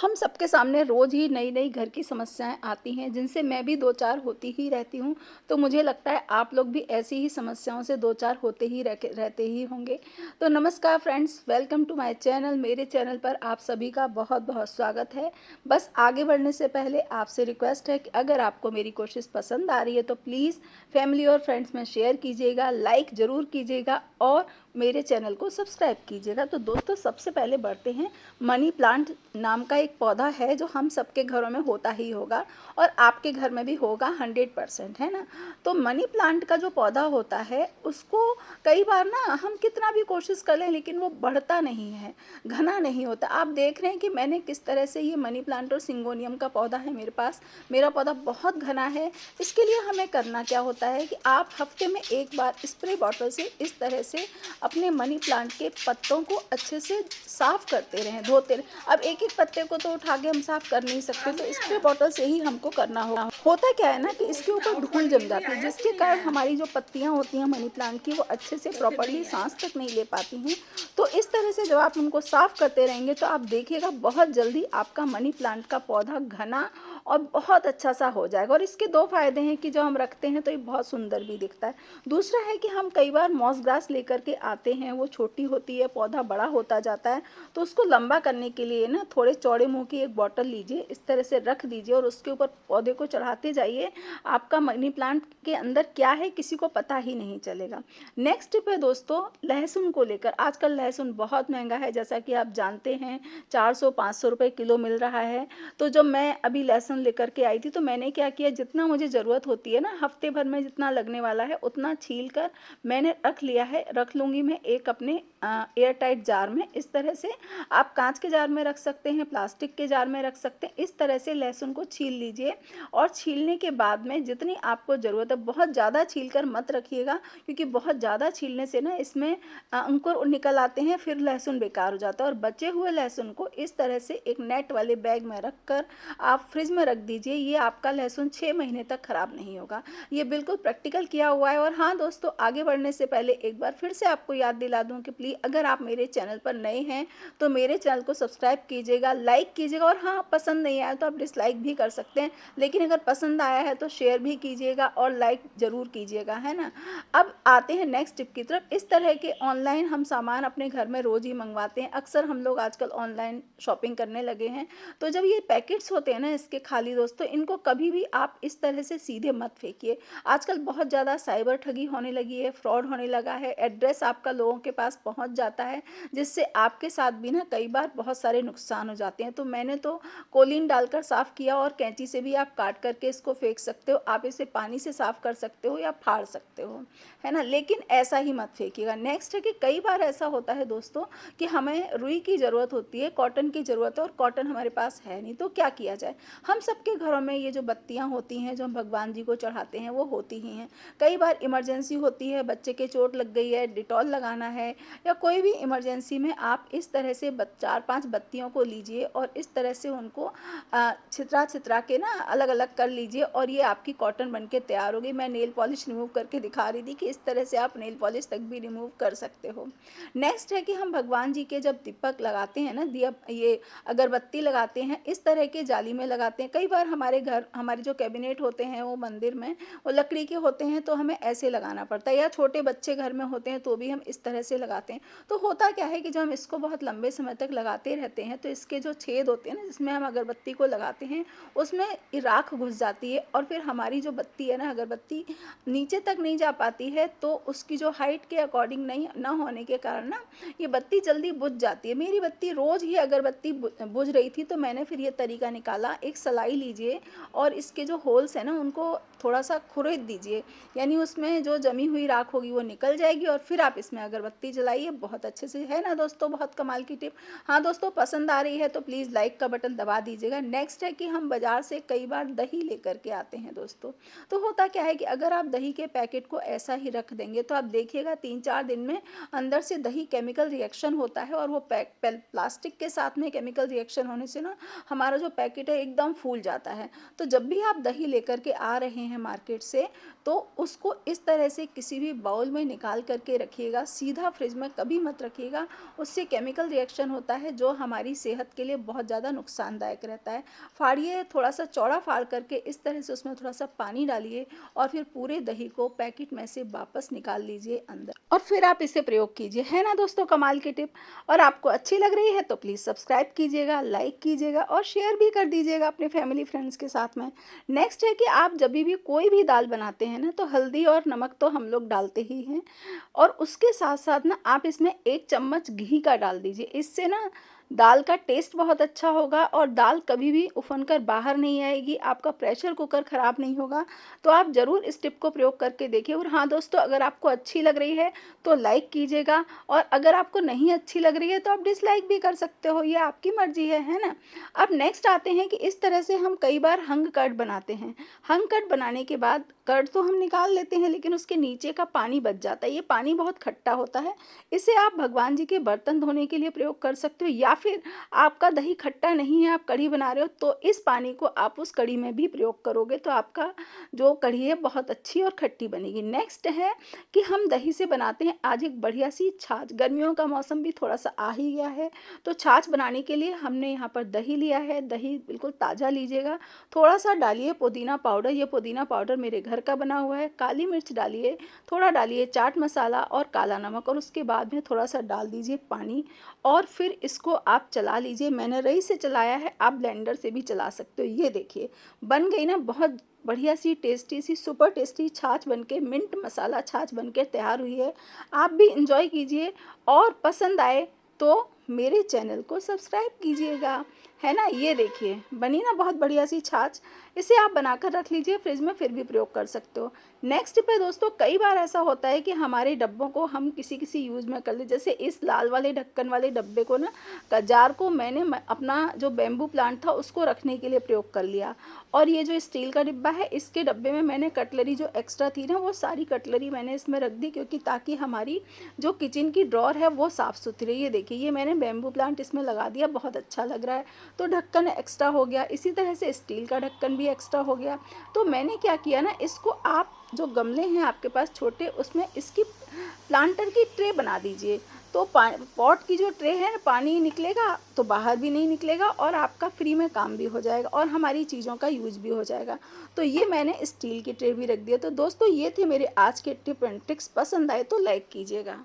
हम सबके सामने रोज़ ही नई-नई घर की समस्याएँ आती हैं, जिनसे मैं भी 2-4 होती ही रहती हूँ। तो मुझे लगता है आप लोग भी ऐसी ही समस्याओं से 2-4 होते ही रहते ही होंगे। तो नमस्कार friends, welcome to my channel. मेरे चैनल पर आप सभी का बहुत-बहुत स्वागत है। बस आगे बढ़ने से पहले आपसे रिक्वेस्ट है कि अगर आपको मेरी कोशिश पसंद आ रही है तो प्लीज़ फैमिली और फ्रेंड्स में शेयर कीजिएगा, लाइक ज़रूर कीजिएगा और मेरे चैनल को सब्सक्राइब कीजिएगा। तो दोस्तों सबसे पहले बढ़ते हैं। मनी प्लांट नाम का एक पौधा है जो हम सबके घरों में होता ही होगा और आपके घर में भी होगा 100%, है ना। तो मनी प्लांट का जो पौधा होता है उसको कई बार ना हम कितना भी कोशिश कर लें लेकिन वो बढ़ता नहीं है, घना नहीं होता। आप देख रहे हैं कि मैंने किस तरह से ये मनी प्लांट और सिंगोनियम का पौधा है मेरे पास। मेरा पौधा बहुत घना है। इसके लिए हमें करना क्या होता है कि आप हफ्ते में एक बार स्प्रे बॉटल से इस तरह से अपने मनी प्लांट के पत्तों को अच्छे से साफ करते रहें, धोते रहें। अब एक-एक पत्ते को तो उठा के हम साफ कर नहीं सकते, तो स्प्रे बॉटल से ही हमको करना होगा। होता क्या है ना कि इसके ऊपर धूल जम जाती है, जिसके कारण हमारी जो पत्तियाँ होती हैं मनी प्लांट की वो अच्छे से प्रॉपर्ली सांस तक नहीं ले पाती हैं। तो इस तरह से जब आप उनको साफ करते रहेंगे तो आप देखिएगा बहुत जल्दी आपका मनी प्लांट का पौधा घना और बहुत अच्छा सा हो जाएगा। और इसके 2 फ़ायदे हैं कि जब हम रखते हैं तो ये बहुत सुंदर भी दिखता है। दूसरा है कि हम कई बार मॉस ग्रास लेकर के आते हैं, वो छोटी होती है, पौधा बड़ा होता जाता है, तो उसको लंबा करने के लिए ना थोड़े चौड़े मुंह की एक बॉटल लीजिए, इस तरह से रख दीजिए और उसके ऊपर पौधे को चढ़ाते जाइए। आपका मनी प्लांट के अंदर क्या है किसी को पता ही नहीं चलेगा। नेक्स्ट टिप है दोस्तों लहसुन को लेकर। आजकल लहसुन बहुत महंगा है, जैसा कि आप जानते हैं 400-500 रुपये किलो मिल रहा है। तो जब मैं अभी लहसुन लेकर के आई थी तो मैंने क्या किया, जितना मुझे ज़रूरत होती है ना हफ्ते भर में जितना लगने वाला है उतना छील कर मैंने रख लिया है। रख लूँगी मैं एक अपने एयर टाइट जार में। इस तरह से आप कांच के जार में रख सकते हैं, प्लास्टिक के जार में रख सकते हैं। इस तरह से लहसुन को छील लीजिए और छीलने के बाद में जितनी आपको ज़रूरत है, बहुत ज़्यादा छील कर मत रखिएगा, क्योंकि बहुत ज़्यादा छीलने से ना इसमें अंकुर निकल आते हैं, फिर लहसुन बेकार हो जाता है। और बचे हुए लहसुन को इस तरह से एक नेट वाले बैग में रख कर आप फ्रिज में रख दीजिए। ये आपका लहसुन 6 महीने तक खराब नहीं होगा। ये बिल्कुल प्रैक्टिकल किया हुआ है। और हाँ दोस्तों, आगे बढ़ने से पहले एक बार फिर से आपको याद दिला दूं कि प्लीज़ अगर आप मेरे चैनल पर नए हैं तो मेरे चैनल को सब्सक्राइब कीजिएगा, लाइक कीजिएगा और हाँ पसंद नहीं आया तो आप डिसलाइक भी कर सकते हैं, लेकिन अगर पसंद आया है तो शेयर भी कीजिएगा और लाइक ज़रूर कीजिएगा, है ना। अब आते हैं नेक्स्ट टिप की तरफ। इस तरह के ऑनलाइन हम सामान अपने घर में रोज़ ही मंगवाते हैं। अक्सर हम लोग आजकल ऑनलाइन शॉपिंग करने लगे हैं। तो जब ये पैकेट्स होते हैं ना इसके खाली दोस्तों, इनको कभी भी आप इस तरह से सीधे मत फेंकिए। आजकल बहुत ज़्यादा साइबर ठगी होने लगी है, फ्रॉड होने लगा है। एड्रेस आपका लोगों के पास पहुंच जाता है, जिससे आपके साथ भी ना कई बार बहुत सारे नुकसान हो जाते हैं। तो मैंने तो कोलिन डालकर साफ़ किया और कैंची से भी आप काट करके इसको फेंक सकते हो। आप इसे पानी से साफ़ कर सकते हो या फाड़ सकते हो, है ना, लेकिन ऐसा ही मत फेंकिएगा। नेक्स्ट है कि कई बार ऐसा होता है दोस्तों कि हमें रुई की ज़रूरत होती है, कॉटन की ज़रूरत है और कॉटन हमारे पास है नहीं, तो क्या किया जाए। हम सबके घरों में ये जो बत्तियाँ होती हैं जो हम भगवान जी को चढ़ाते हैं वो होती ही हैं। कई बार इमरजेंसी होती है, बच्चे के चोट लग गई है, डिटॉल लगाना है, या कोई भी इमरजेंसी में आप इस तरह से 4-5 बत्तियों को लीजिए और इस तरह से उनको छितरा छितरा के ना अलग अलग कर लीजिए और ये आपकी कॉटन बन के तैयार होगी। मैं नेल पॉलिश रिमूव करके दिखा रही थी कि इस तरह से आप नेल पॉलिश तक भी रिमूव कर सकते हो। नेक्स्ट है कि हम भगवान जी के जब दीपक लगाते हैं ना, दिया ये अगरबत्ती लगाते हैं, इस तरह के जाली में लगाते हैं। कई बार हमारे घर हमारे जो कैबिनेट होते हैं वो मंदिर में वो लकड़ी के होते हैं, तो हमें ऐसे लगाना पड़ता है, या छोटे बच्चे घर में होते हैं तो भी हम इस तरह से लगाते हैं। तो होता क्या है कि जब हम इसको बहुत लंबे समय तक लगाते रहते हैं तो इसके जो छेद होते हैं ना जिसमें हम अगरबत्ती को लगाते हैं उसमें राख घुस जाती है और फिर हमारी जो बत्ती है ना, अगरबत्ती नीचे तक नहीं जा पाती है। तो उसकी जो हाइट के अकॉर्डिंग नहीं ना होने के कारण ना ये बत्ती जल्दी बुझ जाती है। मेरी बत्ती रोज़ ही अगरबत्ती बुझ रही थी, तो मैंने फिर ये तरीका निकाला। एक सलाई लीजिए और इसके जो होल्स हैं ना उनको थोड़ा सा खुरेद दीजिए, यानी उसमें जो जमी हुई राख होगी वो निकल जाएगी और फिर आप इसमें अगरबत्ती जलाइए बहुत अच्छे से, है ना दोस्तों। बहुत कमाल की टिप। हाँ दोस्तों, पसंद आ रही है तो प्लीज़ लाइक का बटन दबा दीजिएगा। नेक्स्ट है कि हम बाज़ार से कई बार दही लेकर के आते हैं दोस्तों। तो होता क्या है कि अगर आप दही के पैकेट को ऐसा ही रख देंगे तो आप देखिएगा 3-4 दिन में अंदर से दही केमिकल रिएक्शन होता है और वो प्लास्टिक के साथ में केमिकल रिएक्शन होने से ना हमारा जो पैकेट है एकदम फूल जाता है। तो जब भी आप दही लेकर के आ रहे हैं मार्केट से, तो उसको इस तरह से किसी भी बाउल में निकाल करके रखिएगा, सीधा फ्रिज में कभी मत रखिएगा। उससे केमिकल रिएक्शन होता है जो हमारी सेहत के लिए बहुत ज़्यादा नुकसानदायक रहता है। फाड़िए, थोड़ा सा चौड़ा फाड़ करके इस तरह से उसमें थोड़ा सा पानी डालिए और फिर पूरे दही को पैकेट में से वापस निकाल लीजिए अंदर, और फिर आप इसे प्रयोग कीजिए। है ना दोस्तों कमाल की टिप? और आपको अच्छी लग रही है तो प्लीज़ सब्सक्राइब कीजिएगा, लाइक कीजिएगा और शेयर भी कर दीजिएगा अपने फैमिली फ्रेंड्स के साथ में। नेक्स्ट है कि आप जब भी कोई भी दाल बनाते हैं ना, तो हल्दी और नमक तो हम लोग डालते ही हैं, और उसके साथ साथ ना आप इसमें 1 चम्मच घी का डाल दीजिए। इससे ना दाल का टेस्ट बहुत अच्छा होगा और दाल कभी भी उफन कर बाहर नहीं आएगी, आपका प्रेशर कुकर ख़राब नहीं होगा। तो आप ज़रूर इस टिप को प्रयोग करके देखिए। और हाँ दोस्तों, अगर आपको अच्छी लग रही है तो लाइक कीजिएगा, और अगर आपको नहीं अच्छी लग रही है तो आप डिसलाइक भी कर सकते हो, ये आपकी मर्ज़ी है ना? अब नेक्स्ट आते हैं कि इस तरह से हम कई बार हंग कर्ड बनाते हैं। हंग कर्ड बनाने के बाद कर्ड तो हम निकाल लेते हैं, लेकिन उसके नीचे का पानी बच जाता है। ये पानी बहुत खट्टा होता है। इसे आप भगवान जी के बर्तन धोने के लिए प्रयोग कर सकते हो, या फिर आपका दही खट्टा नहीं है, आप कढ़ी बना रहे हो, तो इस पानी को आप उस कढ़ी में भी प्रयोग करोगे तो आपका जो कढ़ी है बहुत अच्छी और खट्टी बनेगी। नेक्स्ट है कि हम दही से बनाते हैं आज एक बढ़िया सी छाछ। गर्मियों का मौसम भी थोड़ा सा आ ही गया है, तो छाछ बनाने के लिए हमने यहाँ पर दही लिया है। दही बिल्कुल ताज़ा लीजिएगा। थोड़ा सा डालिए पुदीना पाउडर, ये पुदीना पाउडर मेरे घर का बना हुआ है। काली मिर्च डालिए, थोड़ा डालिए चाट मसाला और काला नमक, और उसके बाद में थोड़ा सा डाल दीजिए पानी, और फिर इसको आप चला लीजिए। मैंने रई से चलाया है, आप ब्लेंडर से भी चला सकते हो। ये देखिए बन गई ना बहुत बढ़िया सी टेस्टी सी सुपर टेस्टी छाछ बनके, मिंट मसाला छाछ बनके तैयार हुई है। आप भी इंजॉय कीजिए, और पसंद आए तो मेरे चैनल को सब्सक्राइब कीजिएगा। है ना? ये देखिए बनी ना बहुत बढ़िया सी छाछ। इसे आप बनाकर रख लीजिए फ्रिज में, फिर भी प्रयोग कर सकते हो। नेक्स्ट पे दोस्तों, कई बार ऐसा होता है कि हमारे डब्बों को हम किसी यूज़ में कर ले। जैसे इस लाल वाले ढक्कन वाले डब्बे को ना, जार को मैंने अपना जो बेम्बू प्लांट था उसको रखने के लिए प्रयोग कर लिया। और ये जो स्टील का डिब्बा है, इसके डब्बे में मैंने कटलरी जो एक्स्ट्रा थी ना, वो सारी कटलरी मैंने इसमें रख दी, क्योंकि ताकि हमारी जो किचन की ड्रॉर है वो साफ़ सुथरी। ये देखिए, ये मैंने बेम्बू प्लांट इसमें लगा दिया, बहुत अच्छा लग रहा है। तो ढक्कन एक्स्ट्रा हो गया। इसी तरह से स्टील का ढक्कन भी एक्स्ट्रा हो गया। तो मैंने क्या किया ना, इसको आप जो गमले हैं आपके पास छोटे, उसमें इसकी प्लांटर की ट्रे बना दीजिए। तो पॉट की जो ट्रे है, पानी निकलेगा तो बाहर भी नहीं निकलेगा, और आपका फ्री में काम भी हो जाएगा, और हमारी चीज़ों का यूज भी हो जाएगा। तो ये मैंने स्टील की ट्रे भी रख दिया। तो दोस्तों, ये थे मेरे आज के टिप एंड ट्रिक्स। पसंद आए तो लाइक कीजिएगा।